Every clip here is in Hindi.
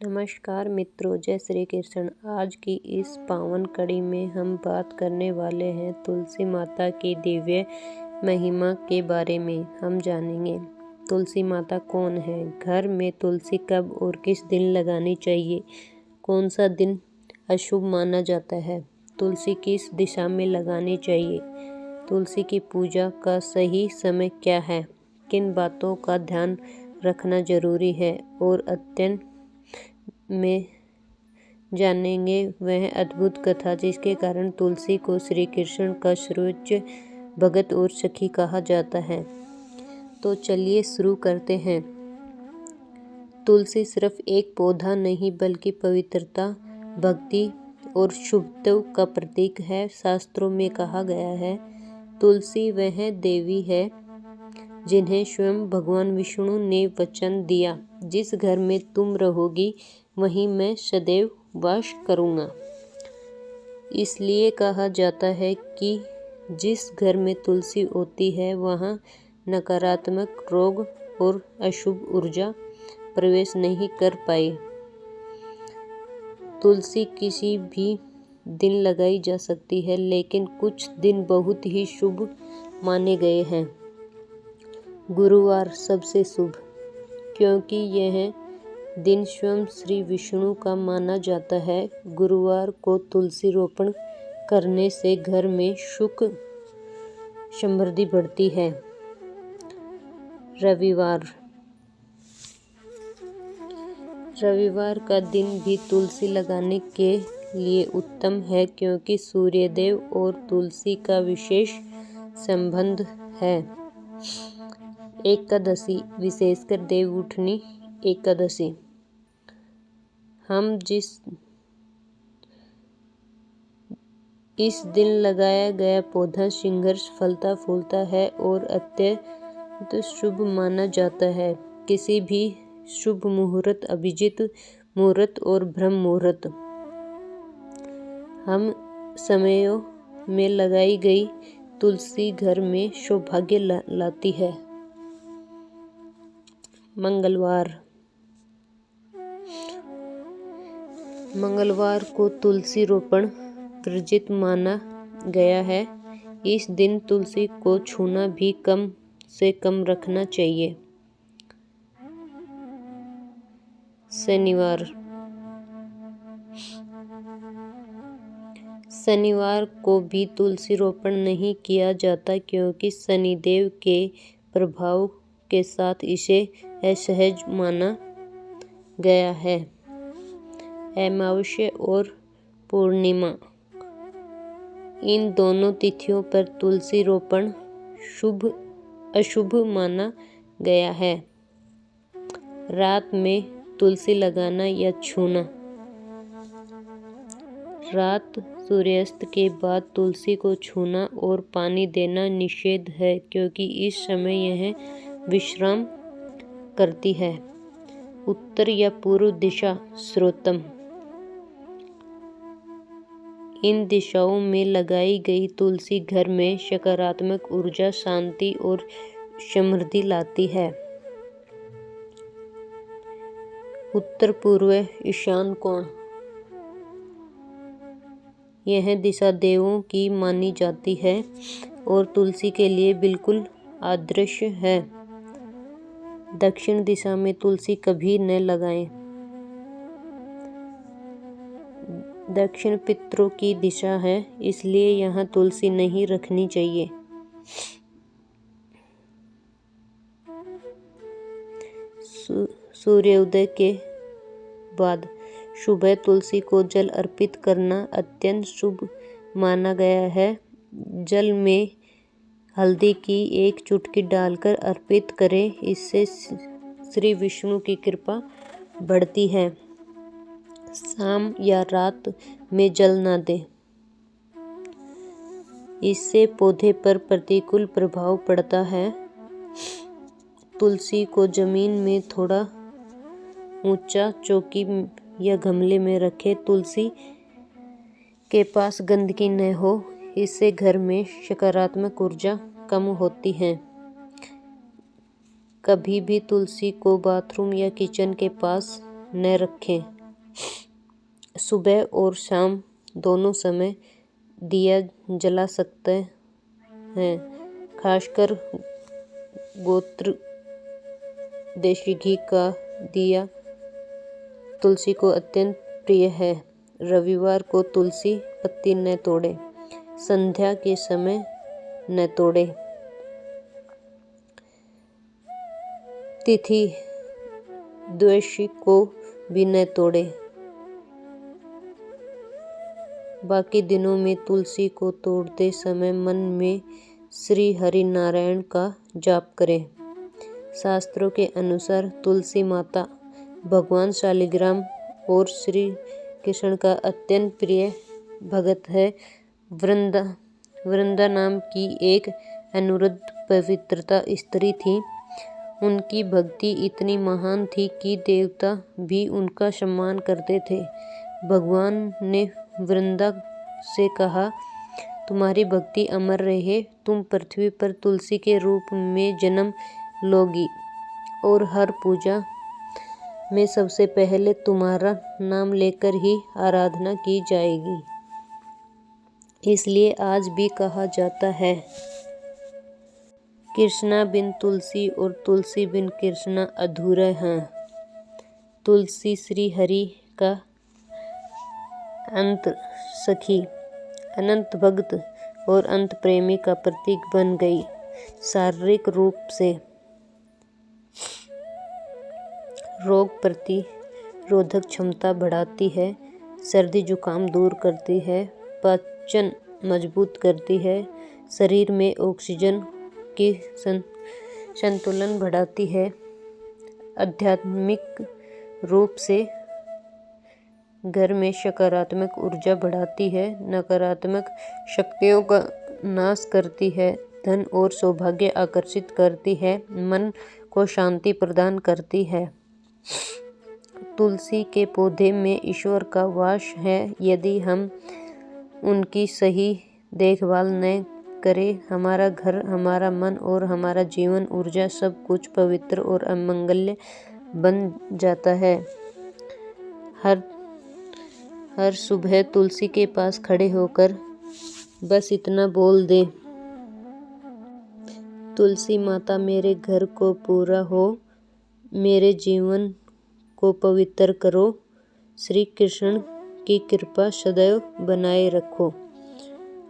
नमस्कार मित्रों, जय श्री कृष्ण। आज की इस पावन कड़ी में हम बात करने वाले हैं तुलसी माता की दिव्य महिमा के बारे में। हम जानेंगे तुलसी माता कौन है, घर में तुलसी कब और किस दिन लगानी चाहिए, कौन सा दिन अशुभ माना जाता है, तुलसी किस दिशा में लगानी चाहिए, तुलसी की पूजा का सही समय क्या है, किन बातों का ध्यान रखना जरूरी है और अत्यंत में जानेंगे वह अद्भुत कथा जिसके कारण तुलसी को श्री कृष्ण का सर्वोच्च भगत और सखी कहा जाता है। तो चलिए शुरू करते हैं। तुलसी सिर्फ एक पौधा नहीं बल्कि पवित्रता, भक्ति और शुभत्व का प्रतीक है। शास्त्रों में कहा गया है, तुलसी वह देवी है जिन्हें स्वयं भगवान विष्णु ने वचन दिया, जिस घर में तुम रहोगी वहीं मैं सदैव वास करूँगा। इसलिए कहा जाता है कि जिस घर में तुलसी होती है वहाँ नकारात्मक रोग और अशुभ ऊर्जा प्रवेश नहीं कर पाई। तुलसी किसी भी दिन लगाई जा सकती है, लेकिन कुछ दिन बहुत ही शुभ माने गए हैं। गुरुवार सबसे शुभ, क्योंकि यह दिन स्वयं श्री विष्णु का माना जाता है। गुरुवार को तुलसी रोपण करने से घर में सुख समृद्धि बढ़ती है। रविवार का दिन भी तुलसी लगाने के लिए उत्तम है, क्योंकि सूर्यदेव और तुलसी का विशेष संबंध है। एकादशी, विशेषकर देवउठनी एकादशी, इस दिन लगाया गया पौधा शीघ्र फलता फूलता है और अत्यंत शुभ माना जाता है। किसी भी शुभ मुहूर्त, अभिजीत मुहूर्त और ब्रह्म मुहूर्त हम समयों में लगाई गई तुलसी घर में सौभाग्य लाती है। मंगलवार को तुलसी रोपण वर्जित माना गया है। इस दिन तुलसी को छूना भी कम से कम रखना चाहिए। शनिवार को भी तुलसी रोपण नहीं किया जाता, क्योंकि शनिदेव के प्रभाव के साथ इसे असहज माना गया है। अमावस्या और पूर्णिमा, इन दोनों तिथियों पर तुलसी रोपण शुभ अशुभ माना गया है। रात में तुलसी लगाना या छूना, रात सूर्यास्त के बाद तुलसी को छूना और पानी देना निषेध है, क्योंकि इस समय यह विश्राम करती है। उत्तर या पूर्व दिशा सर्वोत्तम, इन दिशाओं में लगाई गई तुलसी घर में सकारात्मक ऊर्जा, शांति और समृद्धि लाती है। उत्तर पूर्व ईशान कोण, यह दिशा देवों की मानी जाती है और तुलसी के लिए बिल्कुल आदर्श है। दक्षिण दिशा में तुलसी कभी न लगाएं। दक्षिण पितरों की दिशा है, इसलिए यहाँ तुलसी नहीं रखनी चाहिए। सूर्योदय के बाद सुबह तुलसी को जल अर्पित करना अत्यंत शुभ माना गया है। जल में हल्दी की एक चुटकी डालकर अर्पित करें, इससे श्री विष्णु की कृपा बढ़ती है। शाम या रात में जल न दें, इससे पौधे पर प्रतिकूल प्रभाव पड़ता है। तुलसी को जमीन में थोड़ा ऊंचा चौकी या गमले में रखें। तुलसी के पास गंदगी न हो, इससे घर में सकारात्मक ऊर्जा कम होती है। कभी भी तुलसी को बाथरूम या किचन के पास न रखें। सुबह और शाम दोनों समय दिया जला सकते हैं। खासकर गोत्र देशी घी का दिया तुलसी को अत्यंत प्रिय है। रविवार को तुलसी पत्ती न तोड़े, संध्या के समय न तोड़े। तिथि द्वादशी को भी न तोड़े। बाकी दिनों में तुलसी को तोड़ते समय मन में श्री हरि नारायण का जाप करें। शास्त्रों के अनुसार तुलसी माता भगवान शालिग्राम और श्री कृष्ण का अत्यंत प्रिय भगत है। वृंदा नाम की एक अनुरुद्ध पवित्रता स्त्री थी। उनकी भक्ति इतनी महान थी कि देवता भी उनका सम्मान करते थे। भगवान ने वृंदा से कहा, तुम्हारी भक्ति अमर रहे, तुम पृथ्वी पर तुलसी के रूप में जन्म लोगी और हर पूजा में सबसे पहले तुम्हारा नाम लेकर ही आराधना की जाएगी। इसलिए आज भी कहा जाता है, कृष्णा बिन तुलसी और तुलसी बिन कृष्णा अधूरा है। तुलसी श्री हरि का अंत सखी, अनंत भक्त और अंत प्रेमी का प्रतीक बन गई। शारीरिक रूप से रोग प्रतिरोधक क्षमता बढ़ाती है, सर्दी जुकाम दूर करती है, पाचन मजबूत करती है, शरीर में ऑक्सीजन की संतुलन बढ़ाती है, आध्यात्मिक रूप से घर में सकारात्मक ऊर्जा बढ़ाती है, नकारात्मक शक्तियों का नाश करती है, धन और सौभाग्य आकर्षित करती है, मन को शांति प्रदान करती है। तुलसी के पौधे में ईश्वर का वास है। यदि हम उनकी सही देखभाल न करें, हमारा घर, हमारा मन और हमारा जीवन ऊर्जा सब कुछ पवित्र और अमंगल्य बन जाता है। हर सुबह तुलसी के पास खड़े होकर बस इतना बोल दे, तुलसी माता मेरे घर को पूरा हो, मेरे जीवन को पवित्र करो, श्री कृष्ण की कृपा सदैव बनाए रखो।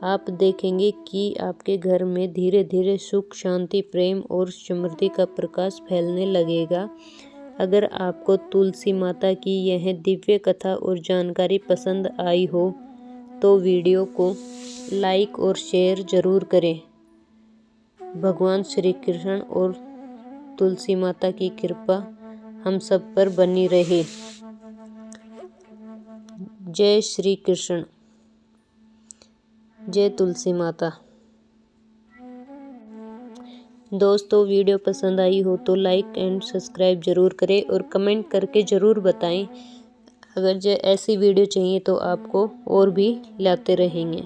आप देखेंगे कि आपके घर में धीरे धीरे सुख, शांति, प्रेम और समृद्धि का प्रकाश फैलने लगेगा। अगर आपको तुलसी माता की यह दिव्य कथा और जानकारी पसंद आई हो तो वीडियो को लाइक और शेयर जरूर करें। भगवान श्री कृष्ण और तुलसी माता की कृपा हम सब पर बनी रहे। जय श्री कृष्ण, जय तुलसी माता। दोस्तों, वीडियो पसंद आई हो तो लाइक एंड सब्सक्राइब जरूर करें और कमेंट करके ज़रूर बताएं। अगर ऐसी वीडियो चाहिए तो आपको और भी लाते रहेंगे।